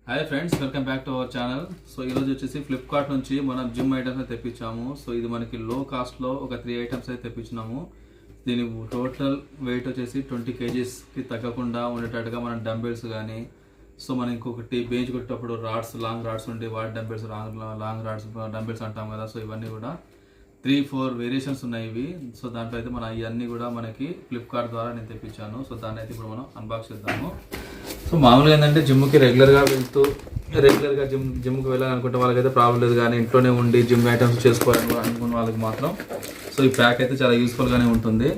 Hi friends, welcome back to our channel. So ఈరోజు వచ్చేసి Flipkart నుంచి మనం జిమ్ ఐటమ్స్ అయితే తెప్పించాము. సో ఇది మనకి లో కాస్ట్లో ఒక 3 ఐటమ్స్ అయితే తెప్పించినాము. దీని టోటల్ వెయిట్ వచ్చేసి 20 kgsకి తగ్గకుండా ఉండేటట్టుగా మనం డంబెల్స్ కానీ, సో మనం ఇంకొకటి బెంచ్ కొట్టేటప్పుడు రాడ్స్, లాంగ్ రాడ్స్ ఉండి వాటి డంబెల్స్, లాంగ్ రాడ్స్ డంబెల్స్ అంటాం కదా. సో ఇవన్నీ కూడా 3-4 వేరియేషన్స్ ఉన్నాయి ఇవి. సో దాంట్లో అయితే మనం ఇవన్నీ కూడా మనకి ఫ్లిప్కార్ట్ ద్వారా నేను తెప్పించాను. సో దాన్ని అయితే ఇప్పుడు మనం అన్బాక్స్ చేద్దాము. సో మామూలుగా ఏంటంటే జిమ్కి రెగ్యులర్గా జిమ్కి వెళ్ళాలనుకుంటే వాళ్ళకైతే ప్రాబ్లం లేదు, కానీ ఇంట్లోనే ఉండి జిమ్ ఐటమ్స్ చేసుకోవాలని అనుకున్న వాళ్ళకి మాత్రం సో ఈ ప్యాక్ అయితే చాలా యూస్ఫుల్గానే ఉంటుంది.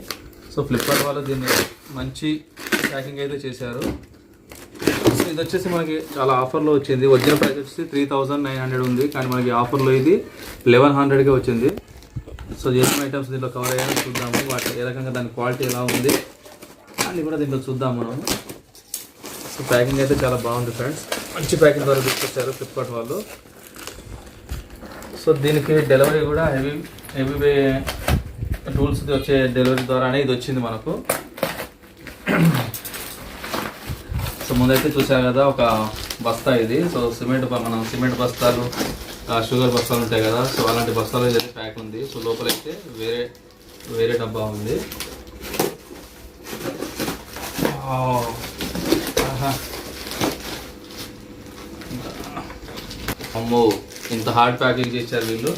సో ఫ్లిప్కార్ట్ వాళ్ళు దీన్ని మంచి ప్యాకింగ్ అయితే చేశారు. సో ఇది వచ్చేసి మనకి చాలా ఆఫర్లో వచ్చింది. ఒరిజినల్ ప్రైస్ వచ్చేసి 3900 ఉంది, కానీ మనకి ఆఫర్లో ఇది 1100కే వచ్చింది. సో జిమ్ ఐటమ్స్ దీంట్లో కవర్ అయ్యాయని చూద్దాము, వాటి ఏ రకంగా దాని క్వాలిటీ ఎలా ఉంది అని కూడా దీంట్లో చూద్దాం మనం. సో ప్యాకింగ్ అయితే చాలా బాగుంది ఫ్రెండ్స్, మంచి ప్యాకింగ్ ద్వారా తీసుకొచ్చారు ఫ్లిప్కార్ట్ వాళ్ళు. సో దీనికి డెలివరీ కూడా హెవీ టూల్స్ వచ్చే డెలివరీ ద్వారానే ఇది వచ్చింది మనకు. సో ముందైతే చూసాం కదా ఒక బస్తా ఇది. సో మనం సిమెంట్ బస్తాలు, షుగర్ బస్తాలు ఉంటాయి కదా, సో అలాంటి బస్తాలు అయితే ప్యాక్ ఉంది. సో లోపలైతే వేరే డబ్బా ఉంది. అమ్మో, ఇంత హార్డ్ ప్యాకేజ్ చేశారు వీళ్ళు.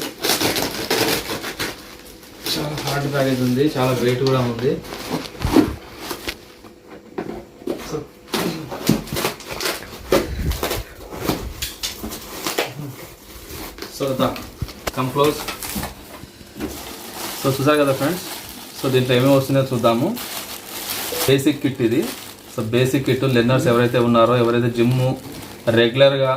చాలా హార్డ్ ప్యాకేజ్ ఉంది, చాలా వెయిట్ కూడా ఉంది. So come close. సో చూసారు కదా ఫ్రెండ్స్, సో దీంట్లో ఏమేమి వస్తున్నాయో చూద్దాము. బేసిక్ కిట్ ఇది. సో బేసిక్ కిట్ లెర్నర్స్ ఎవరైతే ఉన్నారో, ఎవరైతే రెగ్యులర్గా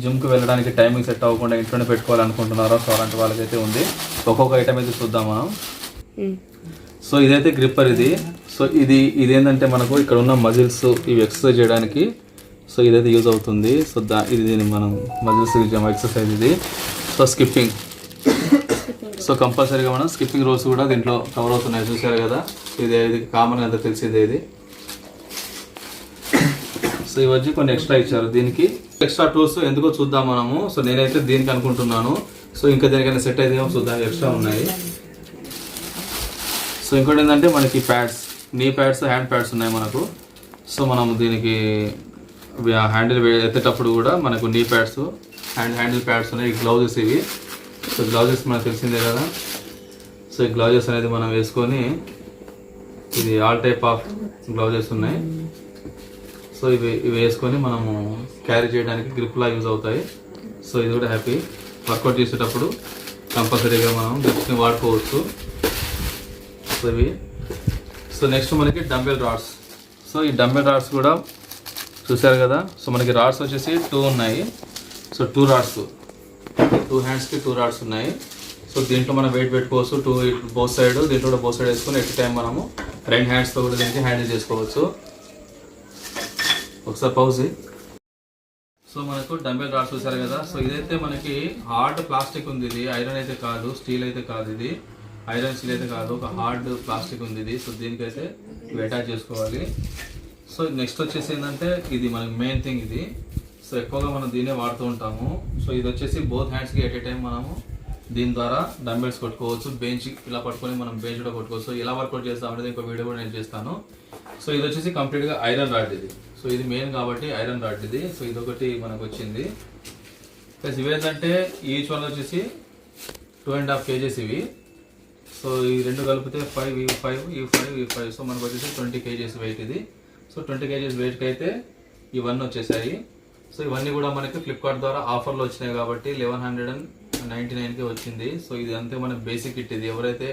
జిమ్కి వెళ్ళడానికి టైమింగ్ సెట్ అవ్వకుండా ఇంట్లోనే పెట్టుకోవాలనుకుంటున్నారో, సో అలాంటి వాళ్ళకైతే ఉంది. ఒక్కొక్క ఐటమ్ అయితే చూద్దాం మనం. సో ఇదైతే గ్రిప్పర్ ఇది. సో ఇదేంటంటే మనకు ఇక్కడ ఉన్న మజిల్స్ ఇవి ఎక్సర్సైజ్ చేయడానికి సో ఇదైతే యూజ్ అవుతుంది. సో దీన్ని మనం మజిల్స్ ఎక్సర్సైజ్ ఇది. సో స్కిప్పింగ్, సో కంపల్సరీగా మనం స్కిప్పింగ్ రోల్స్ కూడా దీంట్లో కవర్ అవుతున్నాయి, చూసారు కదా. ఇది కామన్ అంతా తెలిసిందే ఇది. సో ఇవి వచ్చి కొన్ని ఎక్స్ట్రా ఇచ్చారు. దీనికి ఎక్స్ట్రా టూల్స్ ఎందుకో చూద్దాం మనము. సో నేనైతే దీనికి అనుకుంటున్నాను. సో ఇంకా దేనికైనా సెట్ అయితే చూద్దాం, ఎక్స్ట్రా ఉన్నాయి. సో ఇంకోటి ఏంటంటే మనకి ప్యాడ్స్, నీ ప్యాడ్స్, హ్యాండ్ ప్యాడ్స్ ఉన్నాయి మనకు. సో మనం దీనికి హ్యాండిల్ ఎత్తేటప్పుడు కూడా మనకు నీ ప్యాడ్స్, హ్యాండిల్ ప్యాడ్స్ ఉన్నాయి. గ్లౌజెస్ ఇవి. సో గ్లౌజెస్ మనకు తెలిసిందే కదా. సో ఈ గ్లౌజెస్ అనేది మనం వేసుకొని, ఇది ఆల్ టైప్ ఆఫ్ గ్లౌజెస్ ఉన్నాయి. సో ఇవి వేసుకొని మనము క్యారీ చేయడానికి గ్రిప్లా యూజ్ అవుతాయి. సో ఇది కూడా హ్యాపీ వర్కౌట్ చేసేటప్పుడు కంపల్సరీగా మనం గ్రిప్స్ని వాడుకోవచ్చు. సో ఇవి. సో నెక్స్ట్ మనకి డంబెల్ రాడ్స్. సో ఈ డంబెల్ రాడ్స్ కూడా చూసారు కదా. సో మనకి రాడ్స్ వచ్చేసి 2 ఉన్నాయి. సో 2 రాడ్స్, 2 హ్యాండ్స్కి 2 రాడ్స్ ఉన్నాయి. సో దీంట్లో మనం వెయిట్ పెట్టుకోవచ్చు, 2 బోత్ సైడ్. దీంట్లో కూడా బోత్ సైడ్ వేసుకొని ఎట్ టైం మనము 2 హ్యాండ్స్తో కూడా దీనికి హ్యాండిల్ చేసుకోవచ్చు. ఒకసారి పౌజ్. సో మనకు డంబెల్ రాడ్స్ చూసారు కదా. సో ఇదైతే మనకి హార్డ్ ప్లాస్టిక్ ఉంది. ఇది ఐరన్ అయితే కాదు, స్టీల్ అయితే కాదు. ఇది ఐరన్ స్టీల్ అయితే కాదు, ఒక హార్డ్ ప్లాస్టిక్ ఉంది ఇది. సో దీనికైతే ఇవి అటాచ్ చేసుకోవాలి. సో నెక్స్ట్ వచ్చేసి ఏంటంటే ఇది మనకి మెయిన్ థింగ్ ఇది. సో ఎక్కువగా మనం దీన్నే వాడుతూ ఉంటాము. సో ఇది వచ్చేసి బోత్ హ్యాండ్స్కి ఎట్ ఏ టైం మనము దీని ద్వారా డంబెల్స్ కొట్టుకోవచ్చు. బెంచ్ ఇలా పట్టుకొని మనం బెంచ్ కూడా కొట్టుకోవచ్చు. సో ఎలా వర్కౌట్ చేస్తాం అనేది ఇంకో వీడియో కూడా నేను చేస్తాను. సో ఇది వచ్చేసి కంప్లీట్గా ఐరన్ రాడ్ ఇది. సో ఇది మెయిన్ కాబట్టి ఐరన్ రాడ్ ఇది. సో ఇదొకటి మనకు వచ్చింది. ప్లస్ ఇవేంటంటే ఈచ్ వన్ వచ్చేసి 2.5 kgs ఇవి. సో ఈ రెండు కలిపితే 5, ఇవి 5. సో మనకు వచ్చేసి 20 kgs వెయిట్ ఇది. సో 20 kgs వెయిట్కి అయితే ఇవన్నీ వచ్చేసాయి. సో ఇవన్నీ కూడా మనకి ఫ్లిప్కార్ట్ ద్వారా ఆఫర్లో వచ్చినాయి కాబట్టి 1199కి వచ్చింది. సో ఇది అంతే మన బేసిక్ కిట్ ఇది. ఎవరైతే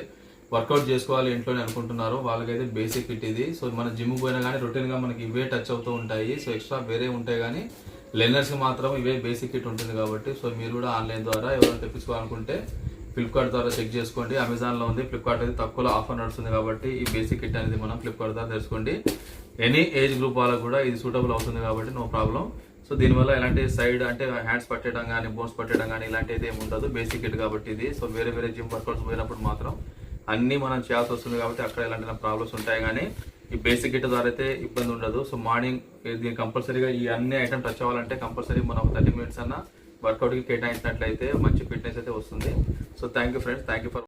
వర్కౌట్ చేసుకోవాలి ఇంట్లోనే అనుకుంటున్నారో వాళ్ళకైతే బేసిక్ కిట్ ఇది. సో మన జిమ్కి పోయినా కానీ రొటీన్గా మనకి ఇవే టచ్ అవుతూ ఉంటాయి. సో ఎక్స్ట్రా వేరే ఉంటాయి, కానీ లెర్నర్స్కి మాత్రం ఇవే బేసిక్ కిట్ ఉంటుంది కాబట్టి సో మీరు కూడా ఆన్లైన్ ద్వారా ఎవరైనా తెప్పించుకోవాలనుకుంటే ఫ్లిప్కార్ట్ ద్వారా చెక్ చేసుకోండి. అమెజాన్లో ఉంది, ఫ్లిప్కార్ట్ అయితే తక్కువలో ఆఫర్ నడుస్తుంది కాబట్టి ఈ బేసిక్ కిట్ అనేది మనం ఫ్లిప్కార్ట్ ద్వారా తెలుసుకోండి. ఎనీ ఏజ్ గ్రూప్ వాళ్ళకు కూడా ఇది సూటబుల్ అవుతుంది కాబట్టి నో ప్రాబ్లం. సో దీనివల్ల ఎలాంటి సైడ్ అంటే హ్యాండ్స్ పట్టడం కానీ, బోన్స్ పట్టడం కానీ ఇలాంటి అయితే ఏమి ఉండదు. బేసిక్ కిట్ కాబట్టి ఇది. సో వేరే జిమ్ వర్కౌట్స్ పోయినప్పుడు మాత్రం అన్నీ మనం చేయాల్సి వస్తుంది కాబట్టి అక్కడ ఎలాంటి ప్రాబ్లమ్స్ ఉంటాయి, కానీ ఈ బేసిక్ గిట్ ద్వారా అయితే ఇబ్బంది ఉండదు. సో మార్నింగ్ దీన్ని కంపల్సరీగా ఈ అన్ని ఐటమ్ టచ్ అవ్వాలంటే కంపల్సరీ మనం 30 minutes అన్న వర్కౌట్కి కేటాయించినట్లయితే మంచి ఫిట్నెస్ అయితే వస్తుంది. So thank you friends, thank you for